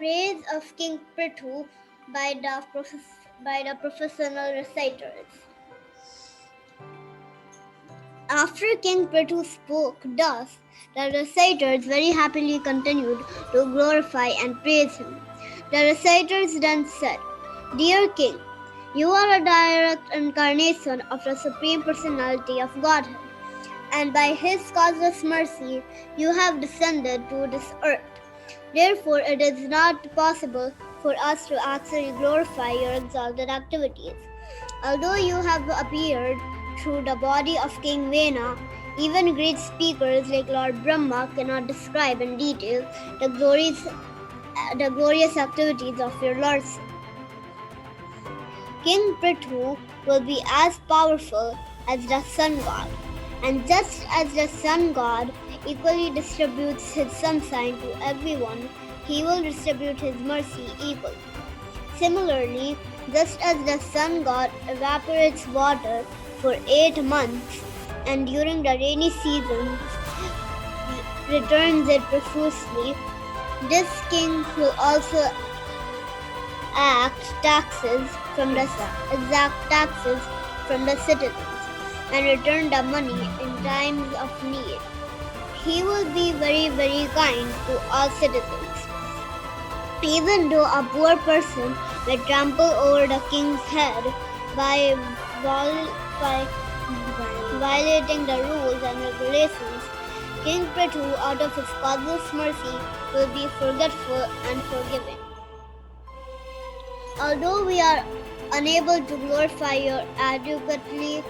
Praise of King Prthu by the professional reciters. After King Prthu spoke thus, the reciters very happily continued to glorify and praise him. The reciters then said, Dear King, you are a direct incarnation of the Supreme Personality of Godhead, and by His causeless mercy you have descended to this earth. Therefore, it is not possible for us to actually glorify your exalted activities. Although you have appeared through the body of King Vena, even great speakers like Lord Brahma cannot describe in detail the glorious activities of your lordship. King Prthu will be as powerful as the sun god, and just as the sun god equally distributes his sunshine to everyone, he will distribute his mercy equally. Similarly, just as the sun god evaporates water for 8 months and during the rainy seasons returns it profusely, this king will also exact taxes from the citizens and return the money in times of need. He will be very, very kind to all citizens. Even though a poor person may trample over the king's head by violating the rules and regulations, King Prthu, out of his causeless mercy, will be forgetful and forgiving. Although we are unable to glorify you adequately,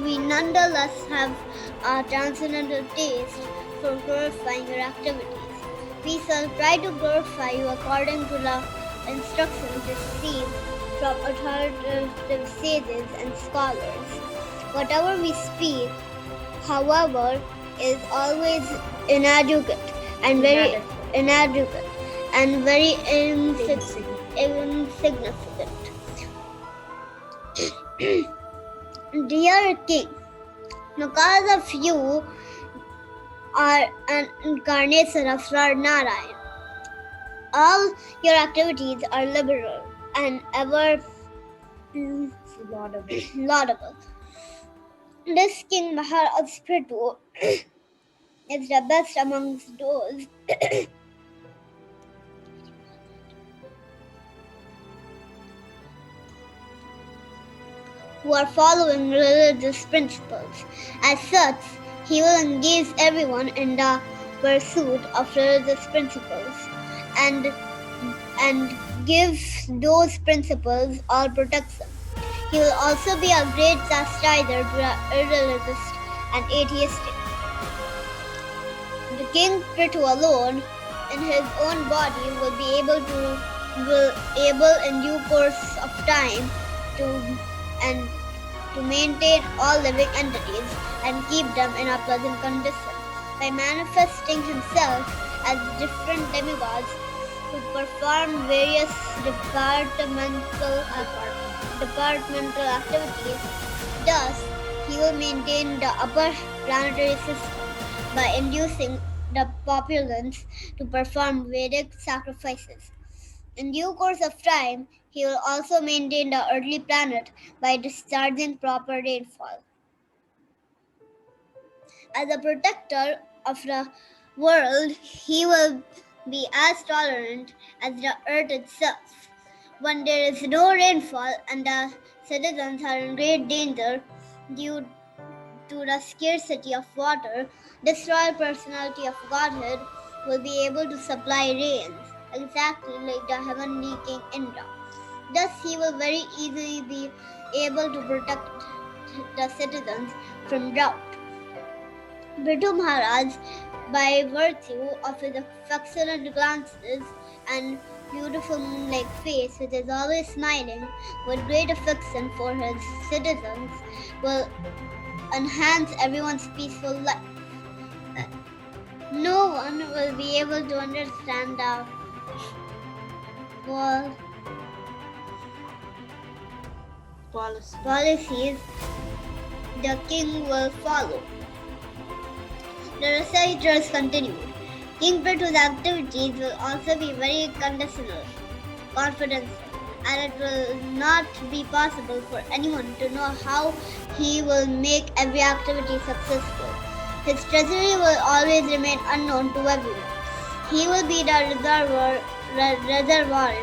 we nonetheless have a transcendental taste for glorifying your activities. We shall try to glorify you according to the instructions received from authoritative sages and scholars. Whatever we speak, however, is always inadequate and very insignificant. Dear King, because of you are an incarnation of Lord Narayan, all your activities are liberal and ever laudable. This King Maharaj Prthu is the best amongst those who are following religious principles. As such, he will engage everyone in the pursuit of religious principles and give those principles all protection. He will also be a great chastiser to the irreligious and atheistic. The King Prthu alone, in his own body, will be able in due course of time to maintain all living entities and keep them in a pleasant condition by manifesting himself as different demigods who perform various departmental activities. Thus, he will maintain the upper planetary system by inducing the populace to perform Vedic sacrifices. In due course of time, he will also maintain the earthly planet by discharging proper rainfall. As a protector of the world, he will be as tolerant as the earth itself. When there is no rainfall and the citizens are in great danger due to the scarcity of water, this royal personality of Godhead will be able to supply rains, exactly like the heavenly King Indra. Thus, he will very easily be able to protect the citizens from drought. Prthu Maharaj, by virtue of his affectionate glances and beautiful moon-like face, which is always smiling with great affection for his citizens, will enhance everyone's peaceful life. No one will be able to understand the policies the king will follow. The reciters continued, King Prthu's activities will also be very confidential, and it will not be possible for anyone to know how he will make every activity successful. His treasury will always remain unknown to everyone. He will be the reservoir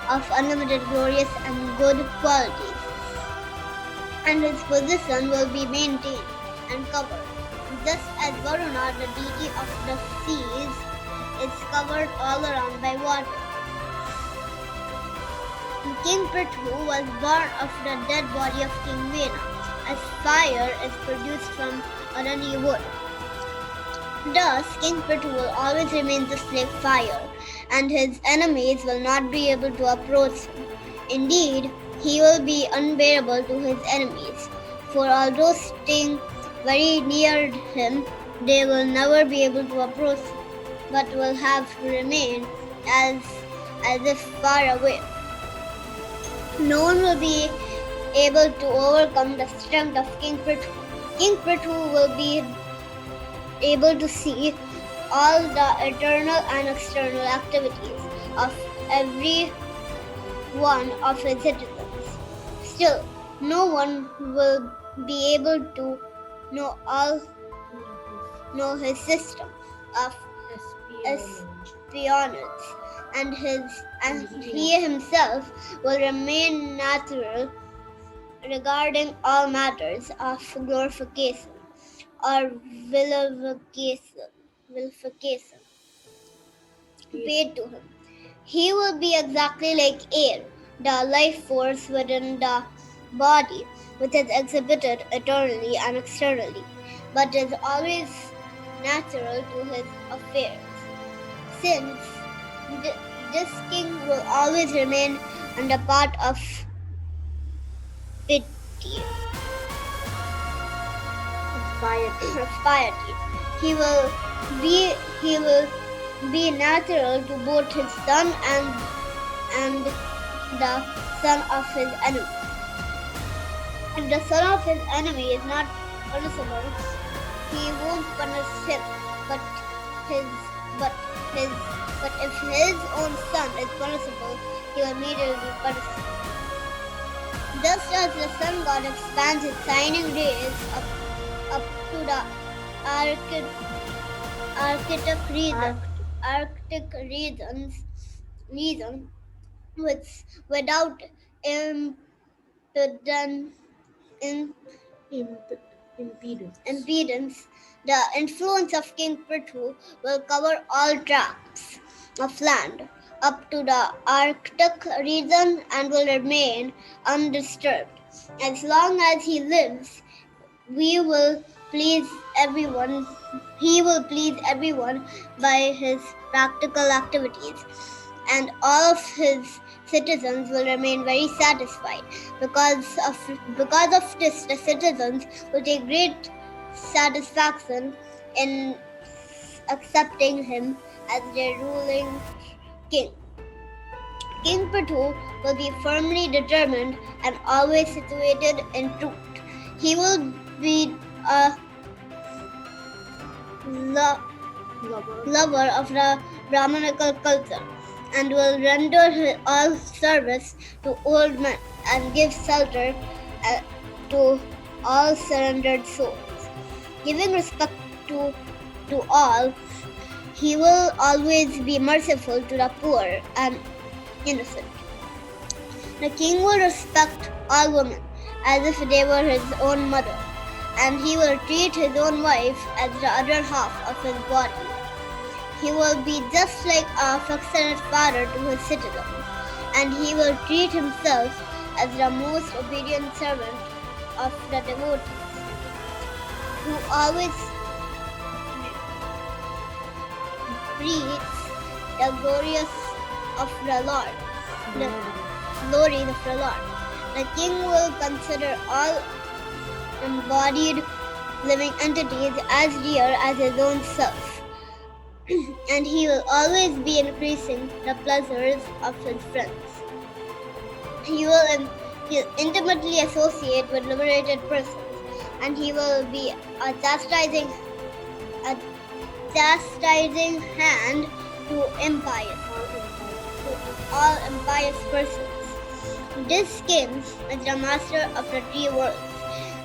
of unlimited glorious and good qualities, and his position will be maintained and covered. Just as Varuna, the deity of the seas, is covered all around by water. King Prthu was born of the dead body of King Vena, as fire is produced from Arani wood. Thus, King Prthu will always remain just like fire, and his enemies will not be able to approach him. Indeed, he will be unbearable to his enemies, for although staying very near him, they will never be able to approach him, but will have to remain as if far away. No one will be able to overcome the strength of King Prthu. King Prthu will be able to see all the internal and external activities of every one of his citizens. Still, no one will be able to know his system of espionage, and he himself will remain natural regarding all matters of glorification or vilification paid to him. He will be exactly like air, the life force within the body, which is exhibited eternally and externally, but is always natural to his affairs. Since this king will always remain on the part of piety. He will be natural to both his son and the son of his enemy. If the son of his enemy is not punishable, he won't punish him. But if his own son is punishable, he will immediately punish him. Just as the sun god expands his shining rays up to the Arctic region, without impedance, the influence of King Prthu will cover all tracts of land up to the Arctic region and will remain undisturbed. As long as he lives, he will please everyone by his practical activities, and all of his citizens will remain very satisfied. Because of this, the citizens will take great satisfaction in accepting him as their ruling king. King Prthu will be firmly determined and always situated in truth. He will be a lover of the Brahmanical culture and will render all service to old men and give shelter to all surrendered souls. Giving respect to all, he will always be merciful to the poor and innocent. The king will respect all women as if they were his own mother, and he will treat his own wife as the other half of his body. He will be just like a affectionate father to his citizens, and he will treat himself as the most obedient servant of the devotees, who always preach the glories of the Lord. The king will consider all embodied living entities as dear as his own self, and he will always be increasing the pleasures of his friends. He will intimately associate with liberated persons, and he will be chastising chastising hand to all impious persons. This king is the master of the three worlds,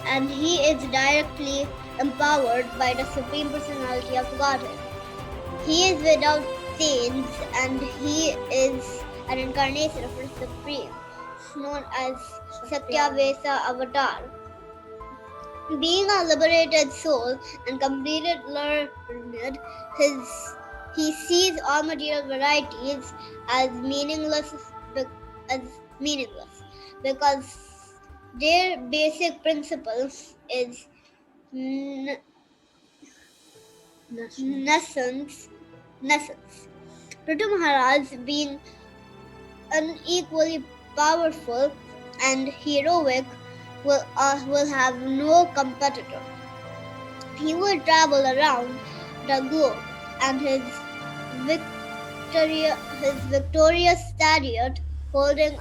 and he is directly empowered by the Supreme Personality of Godhead. He is without stains, and he is an incarnation of the Supreme, known as Satyavesa Avatar. Being a liberated soul and completed learned, he sees all material varieties as meaningless because their basic principle is nonsense. Prthu Maharaj, being unequally powerful and heroic, will have no competitor. He will travel around the globe, and his victorious chariot, holding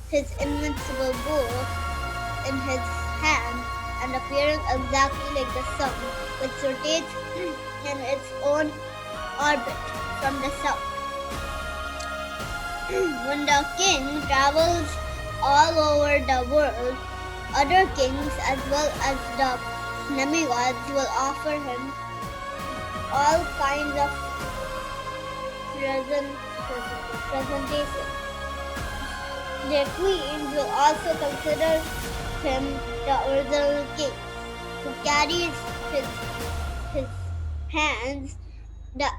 his invincible bow in his hand and appearing exactly like the sun, which rotates in its own orbit from the south. When the king travels all over the world, other kings as well as the demigods will offer him all kinds of presentation. Their queens will also consider him the original king, who carries his hands the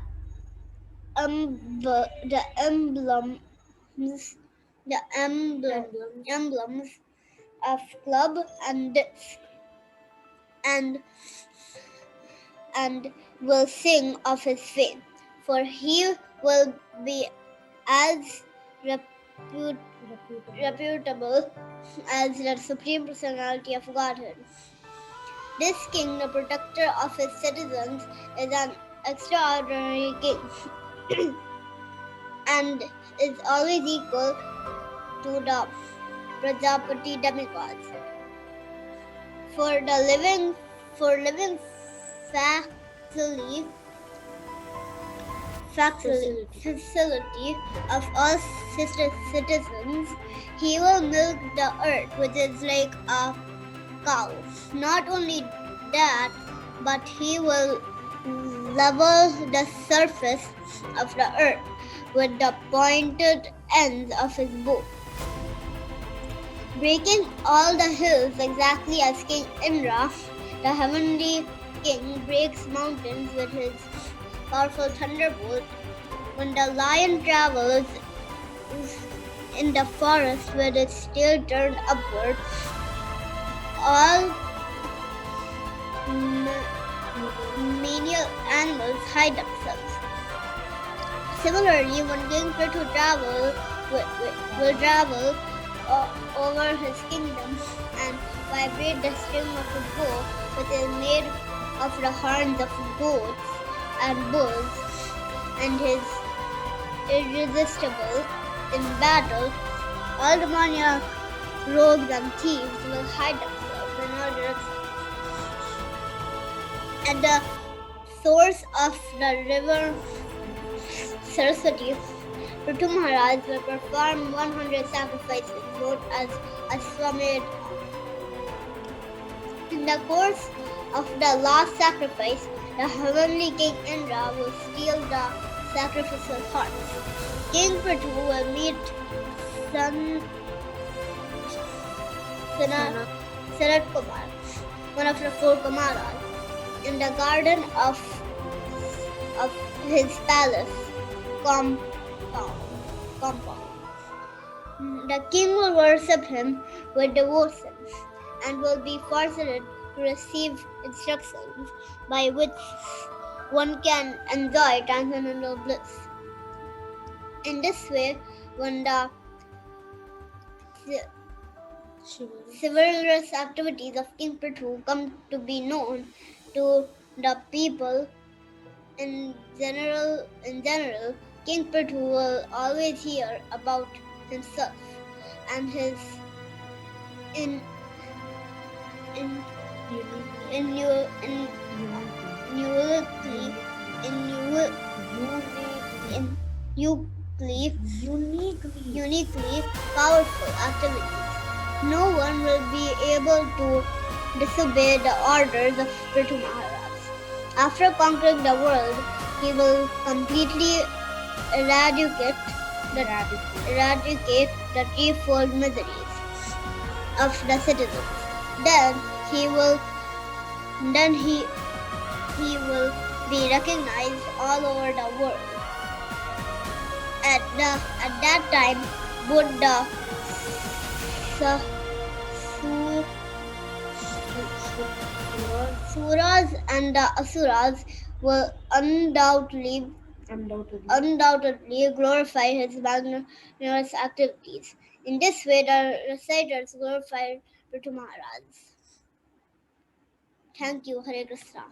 emblems of club and disc, and will sing of his fame, for he will be as reputable as the Supreme Personality of Godhead. This king, the protector of his citizens, is an extraordinary king and is always equal to the Prajapati demigods. For living facility of all citizens, he will milk the earth, which is like a cow. Not only that, but he will level the surface of the earth with the pointed ends of his bow, breaking all the hills exactly as King Indra, the heavenly king, breaks mountains with his powerful thunderbolt. When the lion travels in the forest with its tail turned upward, all menial animals hide themselves. Similarly, when King Prthu will travel over his kingdom and vibrate the string of his bow, which is made of the horns of goats and bulls, and is irresistible in battle, all demoniac rogues and thieves will hide themselves in all directions. At the source of the river Saraswati, Prthu Maharaj will perform 100 sacrifices known as Ashwamedh. In the course of the last sacrifice, the heavenly King Indra will steal the sacrificial hearts. King Prthu will meet Sanat Kumar, one of the four Kumaras, in the garden of his palace compound. The king will worship him with devotion and will be forced to receive instructions by which one can enjoy transcendental bliss. In this way, when the chivalrous activities of King Prthu come to be known to the people in general, King Prthu will always hear about himself and his uniquely powerful activities. No one will be able to disobey the orders of Prthu Maharaj. After conquering the world, he will completely eradicate the threefold miseries of the citizens. Then he will be recognized all over the world. At that time, Buddha, Suras and the Asuras will undoubtedly glorify his magnanimous activities. In this way, the reciters glorify Prthu Maharaj. Thank you, Hare Krishna.